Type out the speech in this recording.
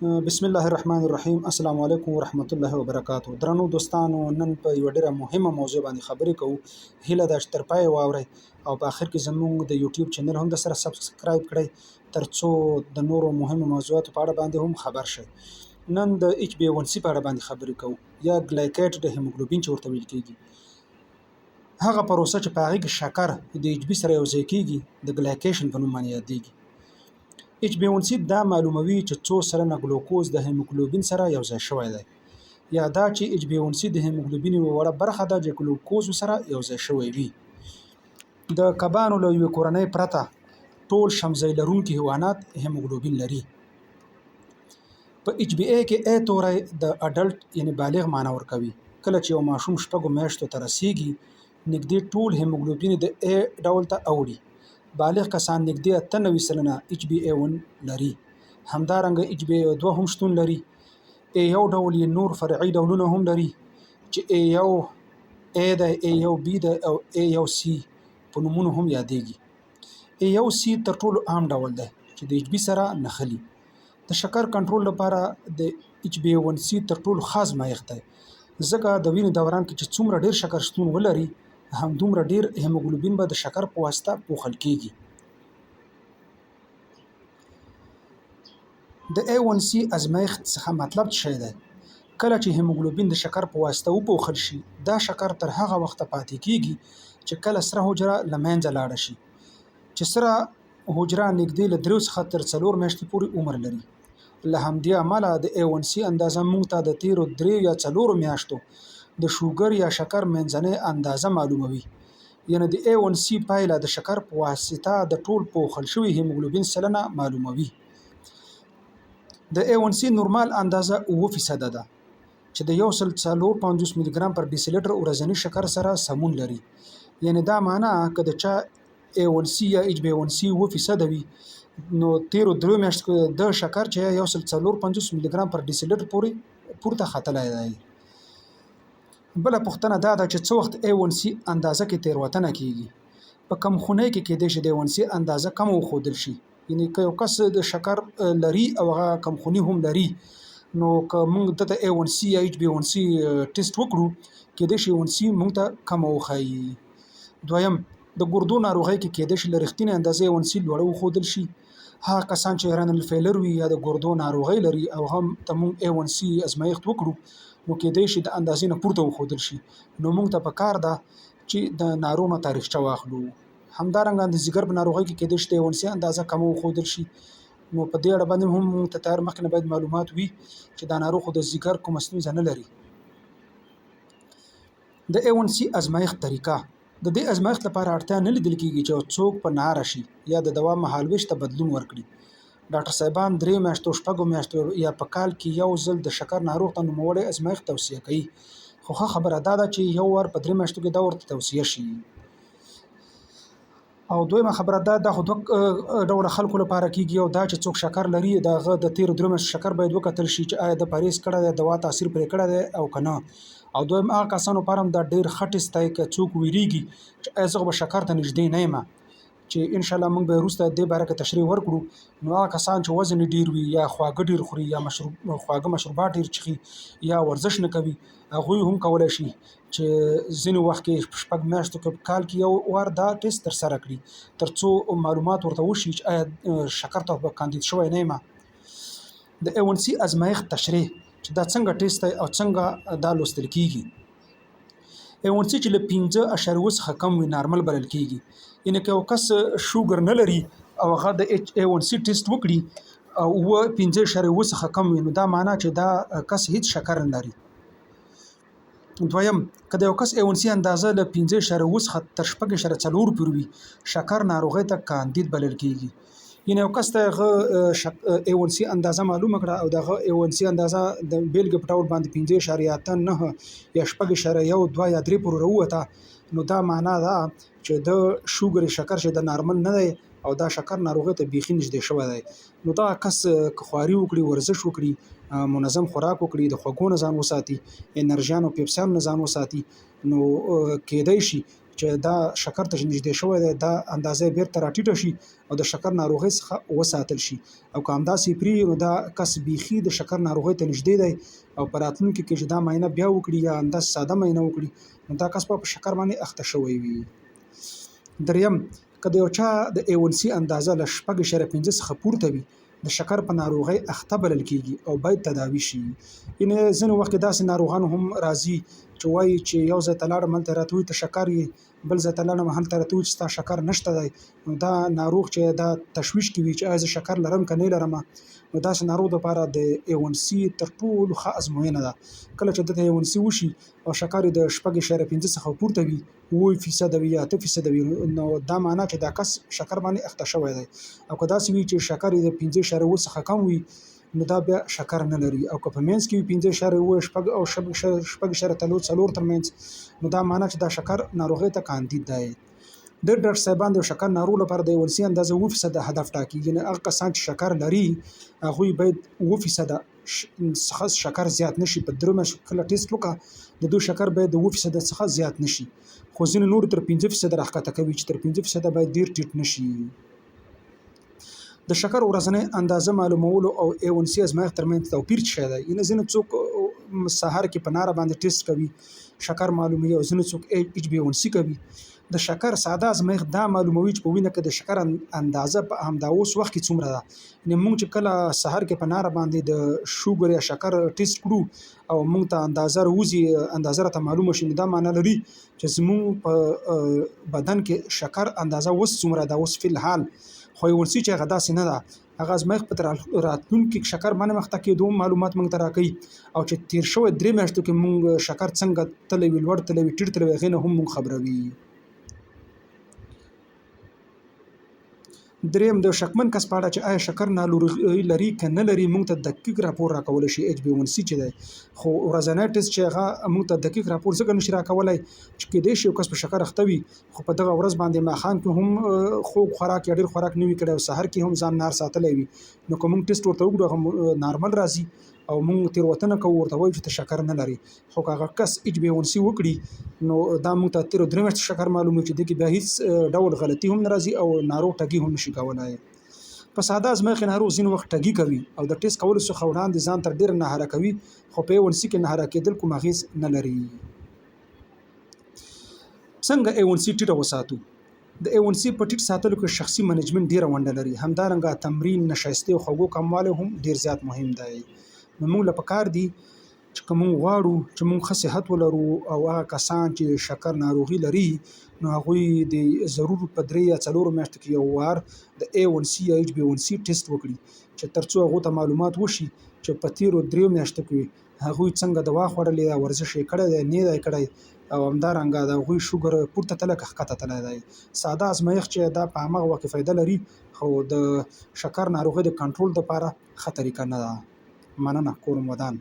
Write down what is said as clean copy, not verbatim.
بسم الله الرحمن الرحیم. السلام علیکم ورحمت الله وبرکاتو. درنو دوستانو، نن په یوه ډېره مهمه موضوع باندې خبرې کوو. هیله ده چې تر پایه واورئ او په آخر کې زموږ د یوټیوب چینل هم درسره سبسکرایب کړئ ترڅو د نورو مهمو موضوعاتو په اړه باندې هم خبر شئ. نن د HbA1c په اړه باندې خبرې کوو، یا ګلایکیټ د هیموګلوبین چې ورته ویل کېږي. هغه پروسه چې په هغې کې شکر د HB سره یوځای کېږي د ګلایکیشن په نوم باندې یادېږي. HbA1c دا معلوموي چې څو سلنه ګلوکوز د هیموګلوبین سره یوځای شوی دی، یا دا چې HbA1c د هیموګلوبین یوه وړه برخه ده چې ګلوکوز سره یوځای شوی وي. د کبانو له یوې کورنۍ پرته ټول شمزۍ لرونکي حیوانات هیموګلوبین لري. په HbA کې A توری د اډلټ یعنی بالغ معنی ورکوي. کله چې یو ماشوم شپږو میاشتو ته رسیږي، نږدې ټول هیموګلوبین د A ډول ته اوړي. بالغ کسان نږدې 98 سلنه HbA1 لري. همدارنګه HbA2 هم شتون لري. A1 ډول یې نور فرعي ډولونه هم لري چې A1 A دی، A1B دی او A1C په نومونو هم یادېږي. A1C تر ټولو عام ډول دی چې د HB سره نښلي. د شکر کنټرول لپاره د HbA1c تر ټولو ښه ازمایښت دی، ځکه د وینې دوران کې چې څومره ډیر شکر شتون ولري، همدومره ډیر هیموګلوبین به د شکر په واسطه پوښل کېږي. د A1C ازمایښت څخه مطلب څه شی دی؟ کله چې هیموګلوبین د شکر په واسطه وپوښل شي، دا شکر تر هغه وخته پاتې کېږي چې کله سره حجره له منځه لاړه شي، چې سره حجره نږدې له 3 څخه تر 4 میاشتې پورې عمر لري. له همدې امله د A1C اندازه موږ ته د تیرو 3 یا 4 میاشتو د شوګر یا شکر منځنۍ اندازه معلوموي. یعنې د A1C پایله د شکر په واسطه د ټول پوښل شوي هیموګلوبین سلنه معلوموي. د A1C نورمال اندازه 9% ده، چې د 150 ملي ګرام پر ډیسي لیټر ورځني شکر سره سمون لري. یعنې دا معنی که د چا A1C یا HbA1c 9% وي، نو تیرو 3 میاشتو د شکر چې 150 ملي ګرام پر ډیسي لیټر پورې پورته ختلی دی. بله پوښتنه دا ده چې څه وخت A1C اندازه کې تېروتنه کېږي. په کمخونۍ کې کېدای شي د A1C اندازه کمه وښودل شي. یعنې که یو کس د شکر لري او هغه کمخوني هم لري، نو که موږ دته A1C یا HbA1c ټیسټ وکړو، کېدای شي A1C موږ ته کمه وښایي. دویم، د ګردو ناروغۍ کې کېدای شي له رښتینې اندازې A1C لوړه وښودل شي. هغه کسان چې رنل فیلر وي یا د ګردو ناروغۍ لري او هم ته موږ A1C ازمایښت وکړو، نو کېدای شي د اندازې نه پورته وښودل شي. نو موږ ته پکار ده چې د ناروغ نه تاریخچه واخلو. همدارنګه د ځیګر په ناروغۍ کې کېدای شي د A1C اندازه کمه وښودل شي. نو په دې اړه باندې هم موږ ته تیار مخکې نه باید معلومات وي چې دا ناروغ خو د ځیګر کومه ستونزه نه لري. د A1C ازمایښت طریقه. د دې ازمایښت لپاره اړتیا نه لیدل کېږي چې څوک په ناره شي یا د دوا مهالویش ته بدلون ورکړي. ډاکټر صاحبان 3 میاشتو، 6 میاشتو یا په کال کې یو ځل د شکر ناروغ ته نوموړی ازمایښت توصیه کوي. خو ښه خبره دا ده چې یو وار په 3 میاشتو کې دا ورته توصیه شي. او دویمه خبره دا خو دوه ډوله خلکو لپاره کېږي. او دا چې څوک شکر لري، د هغه د تیرو 3 میاشتو شکر باید وکتل شي چې آیا د پرهیز کړی دی، دوا تاثیر پرې کړی دی او که نه. او دویم هغه کسانو لپاره هم دا ډېر ښه ټیسټ دی که څوک ویریږي چې آیا زه به شکر ته نږدې نه یم، چې انشاءالله موږ به وروسته دې باره کې تشریح ورکړو. نو هغه کسان چې وزن یې ډېر وي یا خواږه ډېر خوري یا خواږه مشروبات ډېر څښي یا ورزش نه کوي، هغوی هم کولی شي چې ځینې وخت کې 6 میاشتو کې په کال کې یو وار دا ټیسټ ترسره کړي، تر څو معلومات ورته وشي چې آیا شکر ته به کاندید شوی نه یم. د A1C ازمایښت تشریح چې دا څنګه ټیسټ دی او څنګه دا لوستل کېږي. A1C چې له 5.7 څخه کم وي نارمل بلل کېږي. یعنې که یو کس شوګر نه لري او هغه د A1C ټیسټ وکړي او 5.7 څخه کم وي، نو دا معنی چې دا کس هیڅ شکر نه لري. دویم، که د یو کس A1C اندازه له 5.7 څخه تر 6.4 پورې وي، شکر ناروغۍ ته کاندید بلل کېږي. یعنې یو کس ته هغه A1C اندازه معلومه کړه او د هغه A1C اندازه د بیلګې په ډول باندې 5.89 یا 6.12 یا 3 پورې راووته، نو دا معنا ده چې د شوګر شکر چې د نارمل نه دی او دا شکر ناروغۍ ته بیخي نږدې شوی دی. نو دغه کس که خواري وکړي، ورزش وکړي، منظم خوراک وکړي، د خوږو نه ځان وساتي، انرژیانو پیپسیانو نه ځان وساتي، نو کېدای شي چې دا شکر ته نږدې شوی دی دا اندازه بیرته راټیټه شي او د شکر ناروغۍ څخه وساتل شي او که همداسې پرېږدي نو دا کس بیخي د شکر ناروغۍ ته نږدې دی او په راتلونکي کې چې دا معاینه بیا وکړي یا همداسې ساده معاینه وکړي نو دا کس په شکر باندې اخته شوی وي. دریم، که د یو چا د A1C اندازه له 6.5 څخه پورته وي د شکر په ناروغۍ اخته بلل کېږي او باید تداوي شي. یعنې ځینې وخت کې داسې ناروغان هم راځي چې وایي چې یو ځای ته لاړم هلته راته وایي ته شکر یې، بل ځای ته لاړم هلته راته وایي چې ستا شکر نشته دی. نو دا ناروغ چې دا تشویش کې وي چې ایا زه شکر لرم که نه لرم، نو داسې ناروغ دپاره د A1C تر ټولو ښه ازموینه ده. کله چې دته A1C وشي او شکر یې د 6.5 څخه پورته وي 7% وي یا 8% وي نو دا معنا چې دا کس شکر باندې اخته شوی دی. او که داسې وي چې شکر یې د 5.7 څخه کم وي نو دا بیا شکر نه لري. او که په منځ کې وي 5.7 شپږ او 6.4 ترمنځ نو دا معنا چې دا شکر ناروغۍ ته کاندید دی. ډېر ډاکټر صاحبان د شکر ناروغ لپاره د A1C اندازه 7% هدف ټاکي. یعنې هغه کسان چې شکر لري هغوی باید 7% څخه شکر زیات نشي. په درې میاشتو کله ټیسټ وکړه د دوی شکر باید د 7% څخه زیات نشي. خو ځینې نور تر 5% راښکته کوي چې تر 5% باید ډېر ټیټ نشي. د شکر ورځنۍ اندازه معلومولو او A1C ازمایښت ترمنځ توپیر څه شی دی؟ یعنې ځینې څوک سهار کې په ناره باندې ټیسټ کوي شکر معلوموي او ځینې څوک HbA1C کوي. د شکر ساده ازمایښت دا معلوموي چې په وینه کې د شکر اندازه په همدا اوس وخت کې څومره ده. یعنې موږ چې کله سهار کې په ناره باندې د شوګر یا شکر ټیسټ کړو او موږ ته اندازه راوځي اندازه راته معلومه شي نو دا معنا لري چې زموږ په بدن کې شکر اندازه اوس څومره ده اوس فی الحال. خو A1C چې هغه داسې نه ده، هغه ازمایښت په راتلونکي شکر باندې مخته کېدو معلومات موږ ته راکوي او چې تیر شوی 3 میاشتو کې موږ شکر څنګه تللی وي لوړ تللی وي ټیټ تللی وي هغې نه هم موږ خبروي. دریم، د شکمن کس په اړه چې آیا شکر ناروغي لري که نه لري موږ ته دقیق راپور راکولی شي HbA1C چې دی. خو ورځنی ټیسټ چې هغه موږ ته دقیق راپور ځکه نشي راکولی چې کیدای شي یو کس په شکر اخته وي خو په دغه ورځ باندې ماښام کې هم خوږ خوراک یا ډېر خوراک نه وي کړی او سحر کې هم ځان نار ساتلی وي نو که موږ ټیسټ ورته وکړو هغه نارمل راځي او موږ تېروتنه کوو ورته وایو چې ته شکر نه لري. خو که هغه کس HbA1C وکړي نو دا موږ ته تېرو 3 میاشتو شکر معلوموي چې دې کې بیا هېڅ ډول غلطي هم نه راځي او ناروغ ټګي هم نشي کولی. په ساده ازمایښت ناروغ ځینې وخت ټګي کوي او د ټیسټ کولو څخه وړاندې ځان تر ډېره ناهاره کوي خو په A1C کې ناهاره کېدل کوم اغېز نه لري. څنګه A1C ټیټه وساتو؟ د A1C په ټیټ ساتلو کې شخصي منیجمنټ ډېره ونډه لري. همدارنګه تمرین، نشایستې او خوږو کموالی هم ډېر زیات مهم دی. نو موږ له پکار دي چې که موږ غواړو چې موږ ښه صحت ولرو او هغه کسان چې شکر ناروغي لري نو هغوی د ضرور په 3 یا 4 میاشتو کې یو وار د A1C یا HbA1C ټیسټ وکړي چې تر څو هغو ته معلومات وشي چې په تېرو 3 میاشتو کې هغوی څنګه دوا خوړلې ده، ورزش یې کړی دی نه دی کړی او همدارنګه د هغوی شوګر پورته تللی که ښکته تللی دی. ساده ازمایښت چې دا په همغه وخت کې فایده لري خو د شکر ناروغۍ د کنټرول دپاره ښه طریقه نه ده. مننه. کورم ودان.